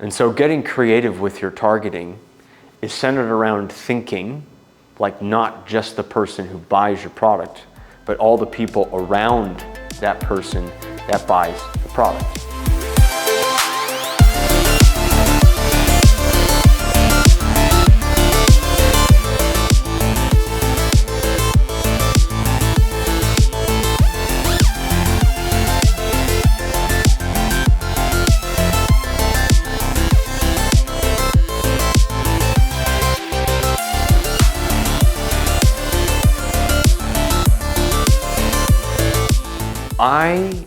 And so getting creative with your targeting is centered around thinking like not just the person who buys your product, but all the people around that person that buys the product. I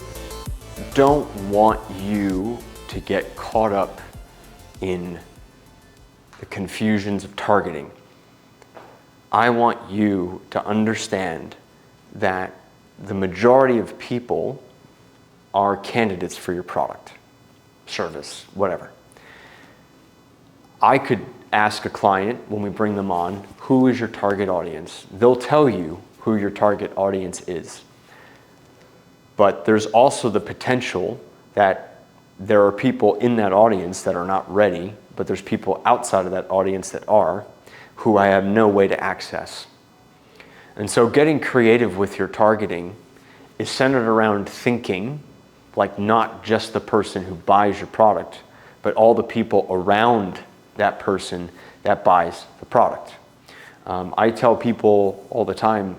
don't want you to get caught up in the confusions of targeting. I want you to understand that the majority of people are candidates for your product, service, whatever. I could ask a client when we bring them on, who is your target audience? They'll tell you who your target audience is. But there's also the potential that there are people in that audience that are not ready, but there's people outside of that audience that are, who I have no way to access. And so getting creative with your targeting is centered around thinking like not just the person who buys your product, but all the people around that person that buys the product. I tell people all the time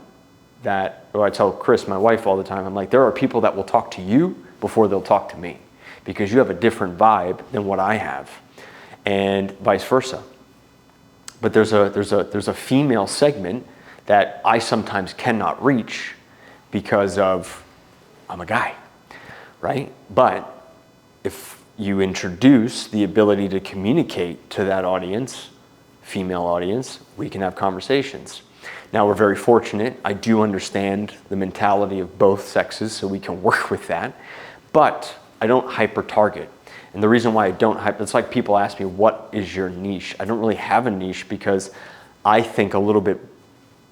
or I tell Chris, my wife, all the time, I'm like, there are people that will talk to you before they'll talk to me because you have a different vibe than what I have, and vice versa. But there's a female segment that I sometimes cannot reach because I'm a guy, right? But if you introduce the ability to communicate to that audience, female audience, we can have conversations. Now, we're very fortunate. I do understand the mentality of both sexes, so we can work with that. But I don't hyper-target. And the reason why I don't it's like people ask me, what is your niche? I don't really have a niche because I think a little bit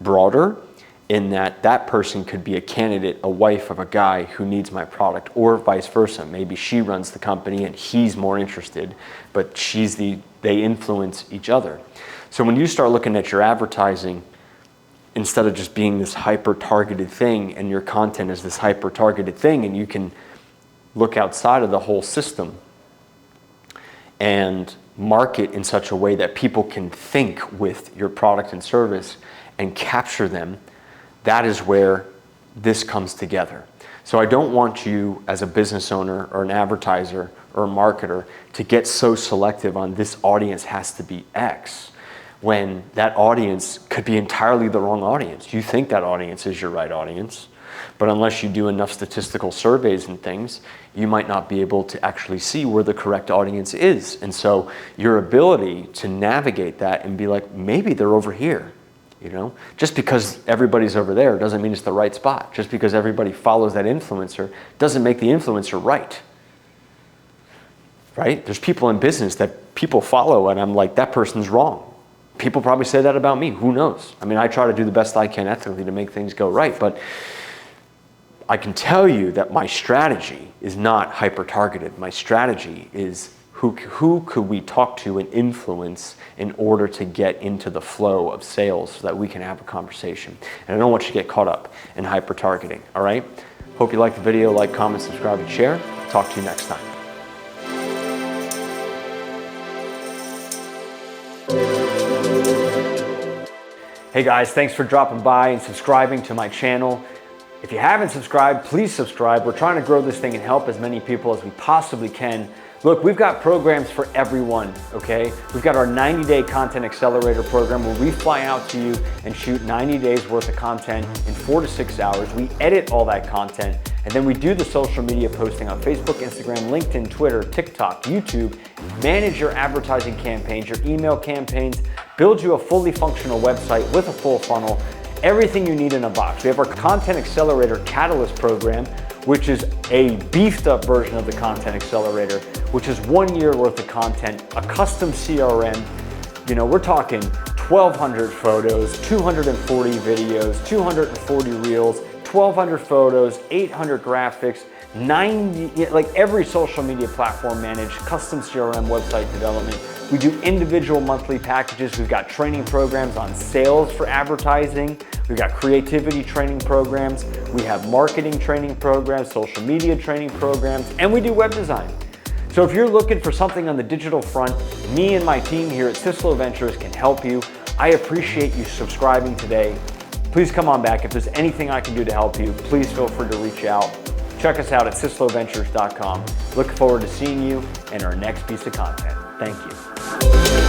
broader in that person could be a candidate, a wife of a guy who needs my product, or vice versa. Maybe she runs the company and he's more interested, but they influence each other. So when you start looking at your advertising, instead of just being this hyper-targeted thing and your content is this hyper-targeted thing, and you can look outside of the whole system and market in such a way that people can think with your product and service and capture them, that is where this comes together. So I don't want you as a business owner or an advertiser or a marketer to get so selective on this audience has to be X, when that audience could be entirely the wrong audience. You think that audience is your right audience, but unless you do enough statistical surveys and things, you might not be able to actually see where the correct audience is. And so your ability to navigate that and be like, maybe they're over here, you know? Just because everybody's over there doesn't mean it's the right spot. Just because everybody follows that influencer doesn't make the influencer right. Right? There's people in business that people follow and I'm like, that person's wrong. People probably say that about me. Who knows? I mean, I try to do the best I can ethically to make things go right, but I can tell you that my strategy is not hyper-targeted. My strategy is who could we talk to and influence in order to get into the flow of sales so that we can have a conversation. And I don't want you to get caught up in hyper-targeting, all right? Hope you liked the video. Like, comment, subscribe, and share. Talk to you next time. Hey guys, thanks for dropping by and subscribing to my channel. If you haven't subscribed, please subscribe. We're trying to grow this thing and help as many people as we possibly can. Look, we've got programs for everyone, okay? We've got our 90-day content accelerator program where we fly out to you and shoot 90 days worth of content in 4 to 6 hours. We edit all that content, and then we do the social media posting on Facebook, Instagram, LinkedIn, Twitter, TikTok, YouTube, manage your advertising campaigns, your email campaigns, build you a fully functional website with a full funnel, everything you need in a box. We have our Content Accelerator Catalyst program, which is a beefed up version of the Content Accelerator, which is 1 year worth of content, a custom CRM. You know, we're talking 1,200 photos, 240 videos, 240 reels, 1,200 photos, 800 graphics, like every social media platform managed, custom CRM website development. We do individual monthly packages. We've got training programs on sales for advertising. We've got creativity training programs. We have marketing training programs, social media training programs, and we do web design. So if you're looking for something on the digital front, me and my team here at Syslo Ventures can help you. I appreciate you subscribing today. Please come on back. If there's anything I can do to help you, please feel free to reach out. Check us out at sysloventures.com. Look forward to seeing you in our next piece of content. Thank you.